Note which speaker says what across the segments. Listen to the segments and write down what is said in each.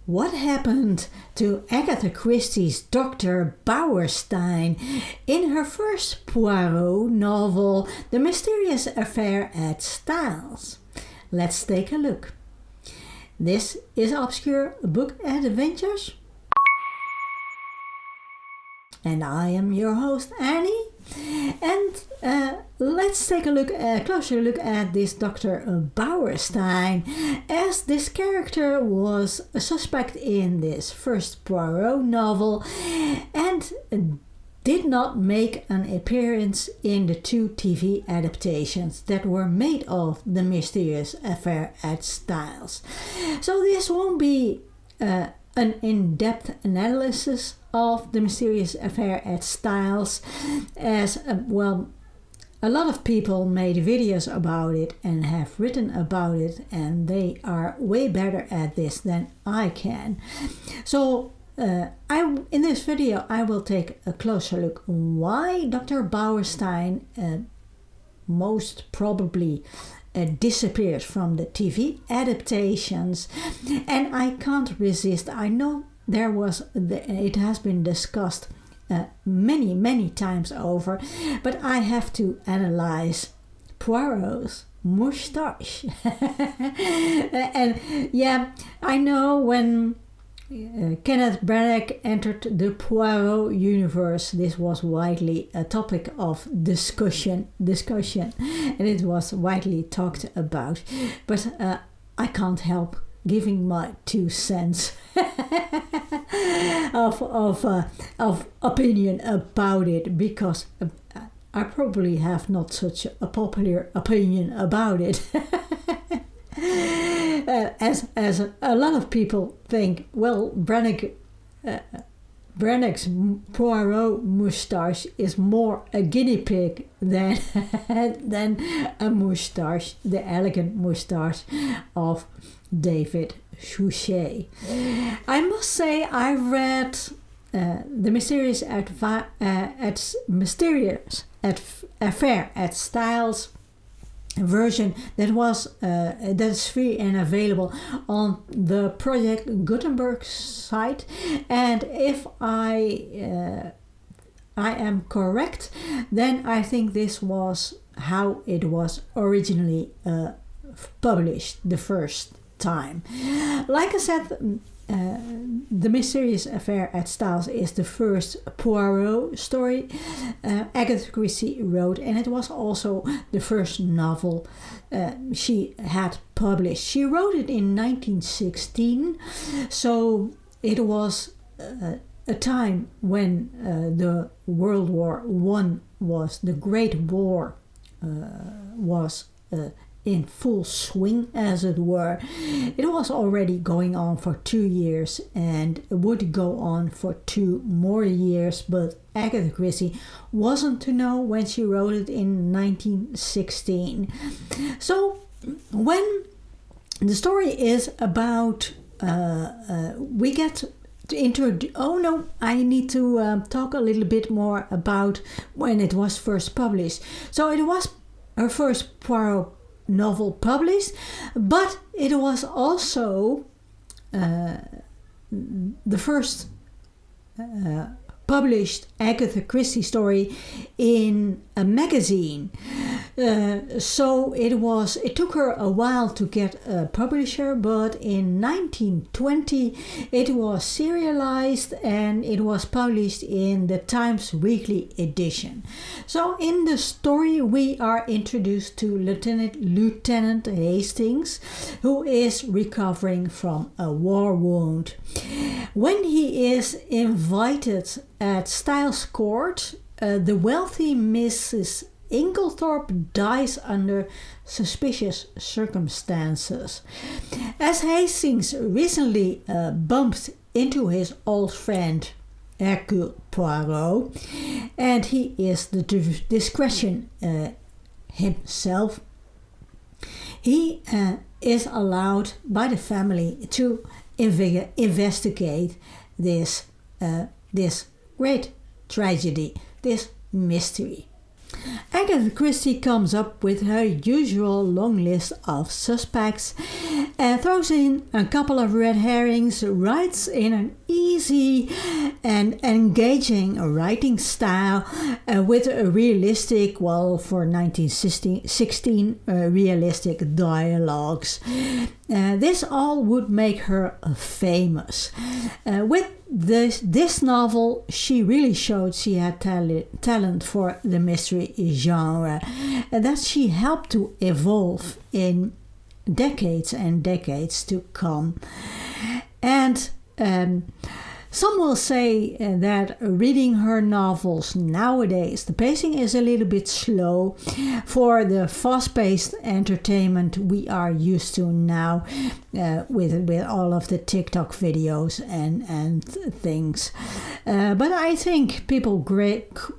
Speaker 1: What happened to Agatha Christie's Dr. Bauerstein in her first Poirot novel, The Mysterious Affair at Styles? Let's take a look. This is Obscure Book Adventures. And I am your host, Annie. And let's take a closer look at this Dr. Bauerstein, as this character was a suspect in this first Poirot novel and did not make an appearance in the 2 TV adaptations that were made of The Mysterious Affair at Styles. So this won't be an in-depth analysis of The Mysterious Affair at Styles, as a lot of people made videos about it and have written about it, and they are way better at this than I can. So in this video I will take a closer look why Dr. Bauerstein most probably disappeared from the TV adaptations, and I can't resist. I know it has been discussed many times over, but I have to analyze Poirot's moustache. And yeah, I know when Kenneth Branagh entered the Poirot universe, this was widely a topic of discussion, and it was widely talked about. But I can't help giving my 2 cents of opinion about it, because I probably have not such a popular opinion about it. As a lot of people think, well, Branagh's Poirot moustache is more a guinea pig than a moustache, the elegant moustache of David Suchet. I must say I read The Mysterious Affair at Styles version that is free and available on the Project Gutenberg site, and if I am correct, then I think this was how it was originally published the first time. Like I said, The Mysterious Affair at Styles is the first Poirot story Agatha Christie wrote, and it was also the first novel she had published. She wrote it in 1916, so it was a time when the World War I was, the Great War was in full swing, as it were. It was already going on for 2 years and would go on for 2 more years, but Agatha Christie wasn't to know when she wrote it in 1916. So when the story is about we get to introduce, I need to talk a little bit more about when it was first published. So it was her first Poirot novel published, but it was also the first published Agatha Christie story in a magazine. So it took her a while to get a publisher, but in 1920 it was serialized and it was published in the Times Weekly edition. So in the story we are introduced to Lieutenant Hastings, who is recovering from a war wound. When he is invited at Styles Court, the wealthy Mrs. Inglethorpe dies under suspicious circumstances. As Hastings recently bumped into his old friend Hercule Poirot, and he is the discretion himself, he is allowed by the family to investigate this great tragedy, this mystery. Agatha Christie comes up with her usual long list of suspects, throws in a couple of red herrings, writes in an easy and engaging writing style with a realistic, well, for 1916, realistic dialogues. This all would make her famous. With this novel, she really showed she had talent for the mystery genre, and that she helped to evolve in decades and decades to come. And some will say that reading her novels nowadays, the pacing is a little bit slow for the fast-paced entertainment we are used to now, with all of the TikTok videos and things. But I think people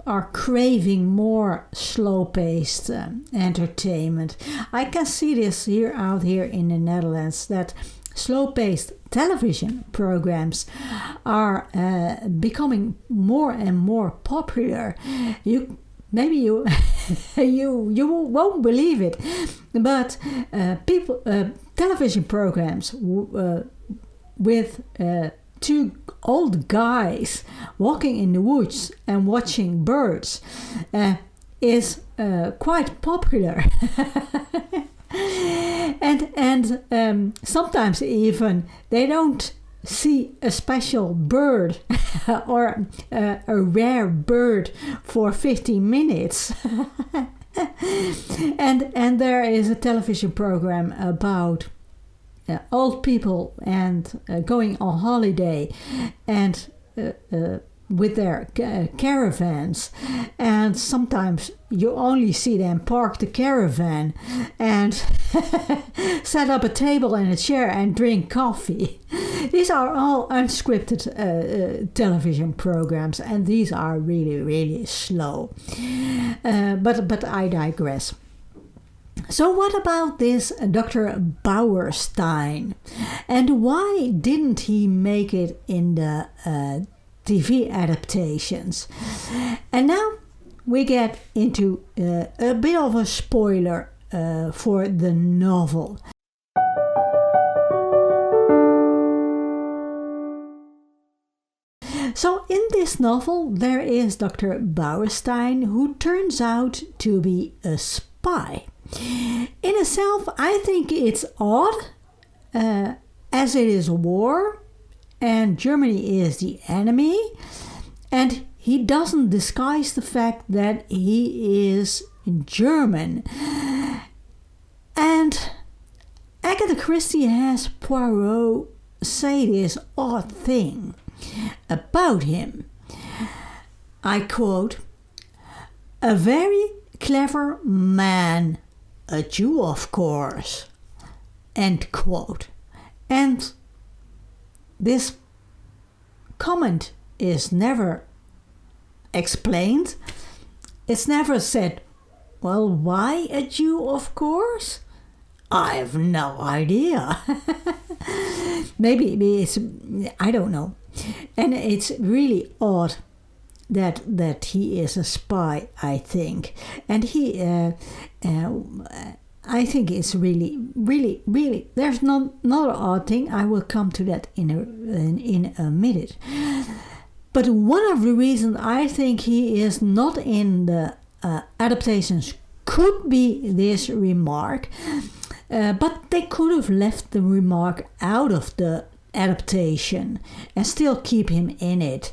Speaker 1: are craving more slow-paced entertainment. I can see this out here in the Netherlands, that slow-paced television programs are becoming more and more popular. You won't believe it, but television programs with two old guys walking in the woods and watching birds is quite popular. And sometimes even they don't see a special bird or a rare bird for 15 minutes. and there is a television program about old people and going on holiday and with their caravans, and sometimes you only see them park the caravan and set up a table and a chair and drink coffee. These are all unscripted television programs, and these are really, really slow. But I digress. So what about this Dr. Bauerstein, and why didn't he make it in the TV adaptations? And now we get into a bit of a spoiler for the novel. So in this novel there is Dr. Bauerstein, who turns out to be a spy. In itself, I think it's odd, as it is war and Germany is the enemy, and he doesn't disguise the fact that he is German. And Agatha Christie has Poirot say this odd thing about him. I quote, "A very clever man, a Jew of course," end quote. And this comment is never explained. It's never said, well, why a Jew of course? I have no idea. Maybe it's, I don't know. And it's really odd that he is a spy, I think. And he, I think it's really, there's another odd thing. I will come to that in a minute. But one of the reasons I think he is not in the adaptations could be this remark, but they could have left the remark out of the adaptation and still keep him in it.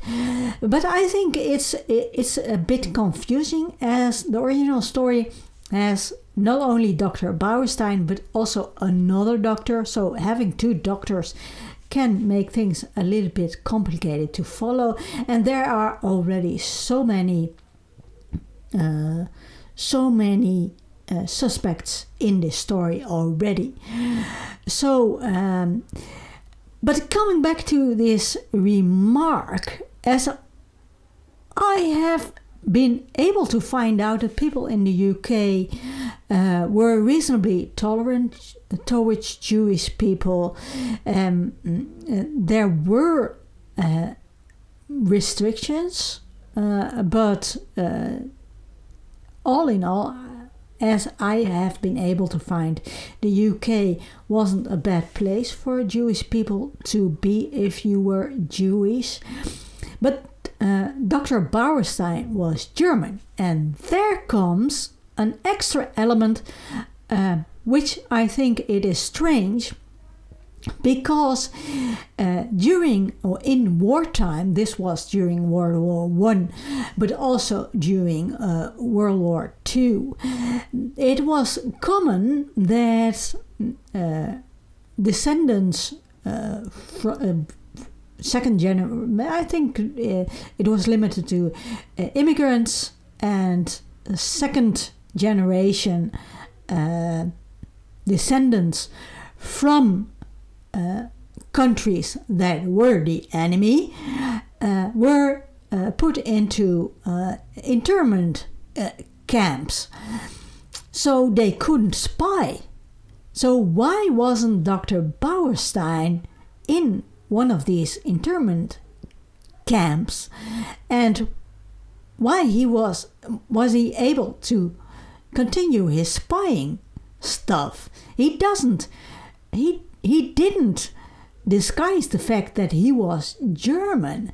Speaker 1: But I think it's a bit confusing, as the original story has not only Dr. Bauerstein but also another doctor, so having two doctors can make things a little bit complicated to follow, and there are already so many suspects in this story already. So but coming back to this remark, as I have been able to find out that people in the UK were reasonably tolerant towards Jewish people. There were restrictions, but all in all, as I have been able to find, the UK wasn't a bad place for Jewish people to be if you were Jewish. But Dr. Bauerstein was German, and there comes an extra element which I think it is strange, because during or in wartime, this was during World War One, but also during World War Two, it was common that descendants second generation, I think it was limited to immigrants and second generation descendants from countries that were the enemy were put into internment camps, so they couldn't spy. So why wasn't Dr. Bauerstein in one of these internment camps, and why was he able to continue his spying stuff? He didn't disguise the fact that he was German.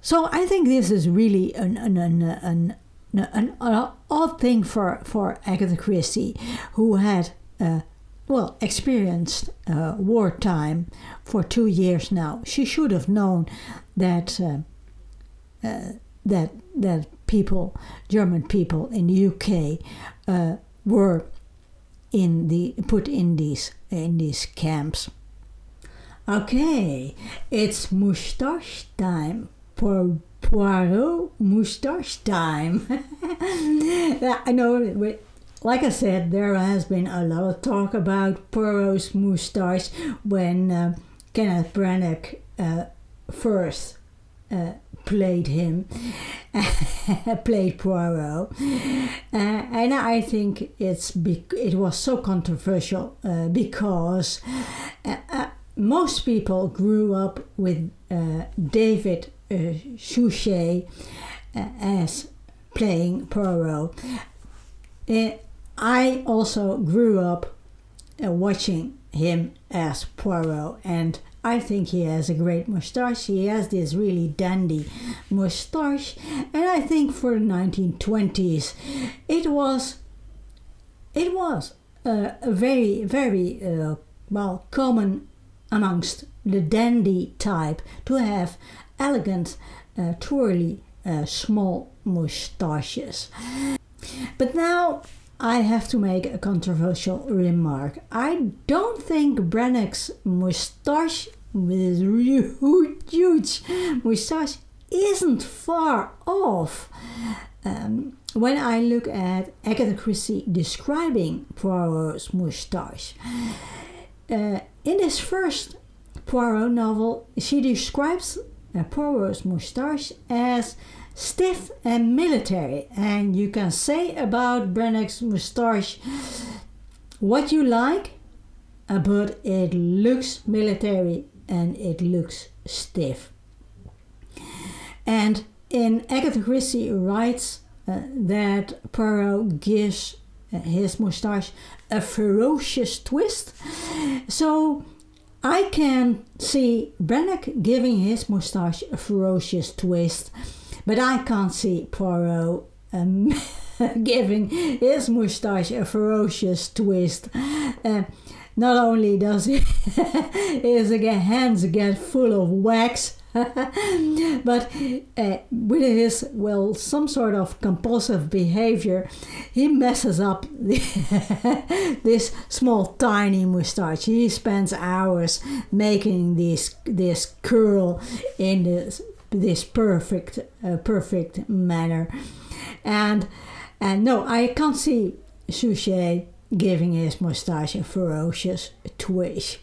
Speaker 1: So I think this is really an odd thing for Agatha Christie, who had experienced wartime for 2 years now. She should have known that that people, German people in the UK, were put in these camps. Okay, it's moustache time. Poirot moustache time. I know. Like I said, there has been a lot of talk about Poirot's moustache when Kenneth Branagh first played Poirot, and I think it was so controversial because most people grew up with David Suchet as playing Poirot. I also grew up watching him as Poirot, and I think he has a great moustache. He has this really dandy moustache, and I think for the 1920s it was a very, very common amongst the dandy type to have elegant, twirly, small moustaches. But now I have to make a controversial remark. I don't think Branagh's moustache, with his huge moustache, isn't far off. When I look at Agatha Christie describing Poirot's moustache, in this first Poirot novel, she describes Poirot's moustache as stiff and military, and you can say about Branagh's moustache what you like, but it looks military and it looks stiff. And in Agatha Christie writes that Poirot gives his moustache a ferocious twist. So I can see Branagh giving his moustache a ferocious twist, but I can't see Poirot giving his moustache a ferocious twist. Not only does his hands get full of wax, but with his, some sort of compulsive behavior, he messes up this small tiny moustache. He spends hours making this curl in this perfect manner, and no, I can't see Suchet giving his moustache a ferocious twist.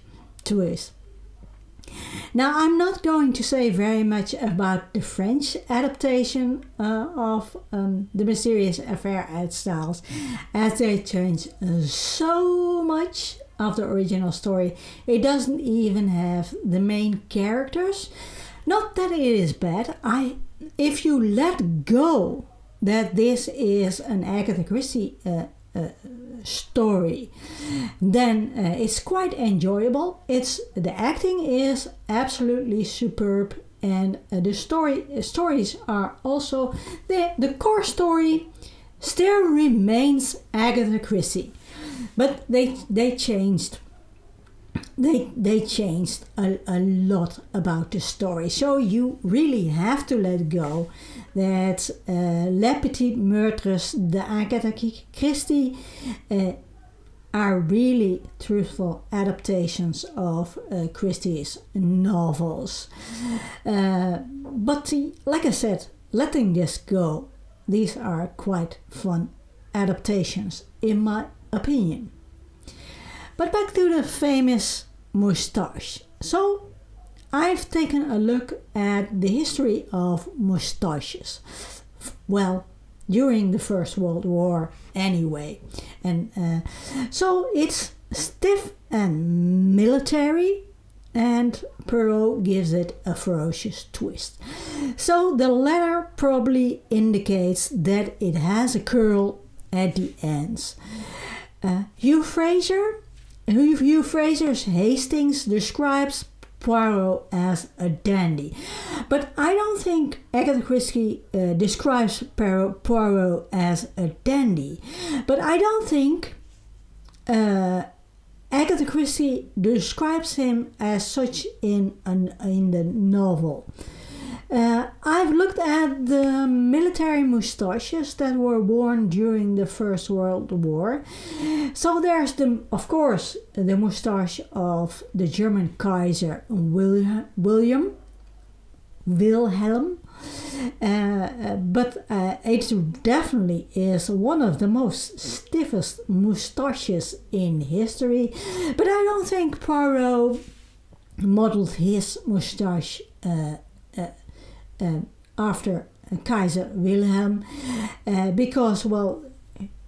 Speaker 1: Now, I'm not going to say very much about the French adaptation of The Mysterious Affair at Styles, as they change so much of the original story. It doesn't even have the main characters. Not that it is bad. If you let go that this is an Agatha Christie story, then it's quite enjoyable. The acting is absolutely superb, and the stories are also the core story still remains Agatha Christie, but they changed. They changed a lot about the story, so you really have to let go that Les Petites Meurtres de Agatha Christie are really truthful adaptations of Christie's novels. But like I said, letting this go, these are quite fun adaptations in my opinion. But back to the famous moustache. So I've taken a look at the history of moustaches. Well, during the First World War anyway. And so it's stiff and military, and Poirot gives it a ferocious twist. So the letter probably indicates that it has a curl at the ends. Hugh Fraser's Hastings describes Poirot as a dandy, but I don't think Agatha Christie describes Poirot as a dandy. But I don't think Agatha Christie describes him as such in the novel. I've looked at the military moustaches that were worn during the First World War. So there's of course, the moustache of the German Kaiser Wilhelm. But it definitely is one of the most stiffest moustaches in history. But I don't think Poirot modeled his moustache after Kaiser Wilhelm, because, well,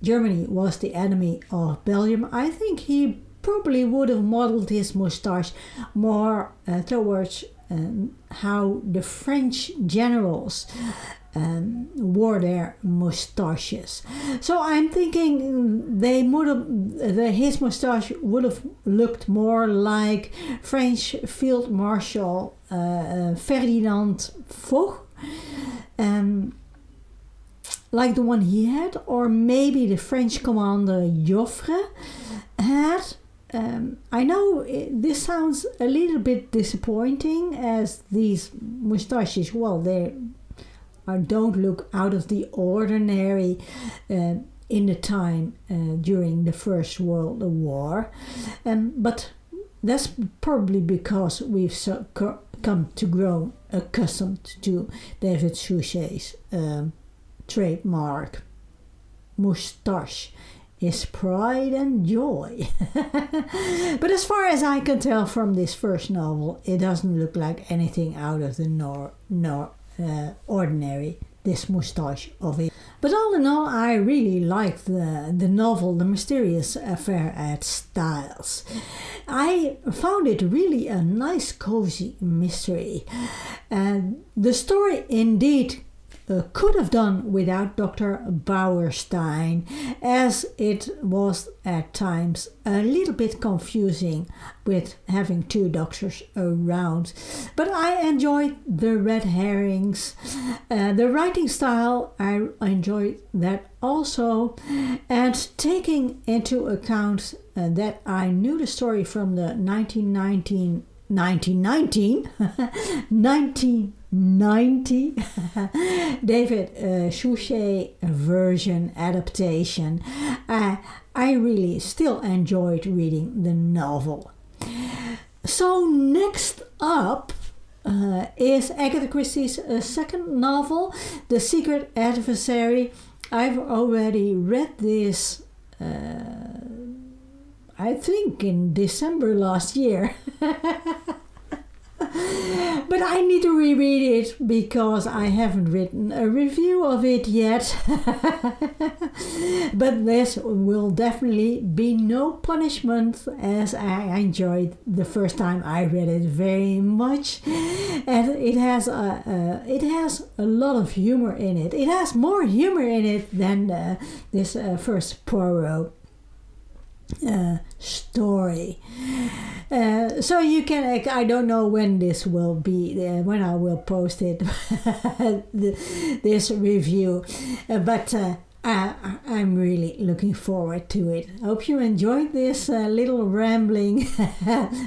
Speaker 1: Germany was the enemy of Belgium. I think he probably would have modeled his moustache more towards how the French generals wore their moustaches. So I'm thinking his moustache would have looked more like French Field Marshal Ferdinand Foch, like the one he had, or maybe the French commander Joffre had. I know this sounds a little bit disappointing, as these moustaches, well, they don't look out of the ordinary in the time during the First World War. But that's probably because we've come to grow accustomed to David Suchet's trademark moustache is pride and joy. But as far as I can tell from this first novel, it doesn't look like anything out of the ordinary, this moustache of it. But all in all, I really liked the novel The Mysterious Affair at Styles. I found it really a nice cozy mystery. The story indeed could have done without Dr. Bauerstein, as it was at times a little bit confusing with having two doctors around. But I enjoyed the red herrings, the writing style, I enjoyed that also, and taking into account that I knew the story from the 1990 David Suchet version adaptation, I really still enjoyed reading the novel. So next up is Agatha Christie's second novel, The Secret Adversary. I've already read this I think in December last year. But I need to reread it because I haven't written a review of it yet. But this will definitely be no punishment, as I enjoyed the first time I read it very much. And it has a lot of humor in it. It has more humor in it than this first Poirot story. So you can, I don't know when this will be, when I will post it, this review, but I'm really looking forward to it. I hope you enjoyed this little rambling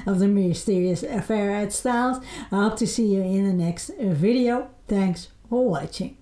Speaker 1: of the mysterious affair at Styles. I hope to see you in the next video. Thanks for watching.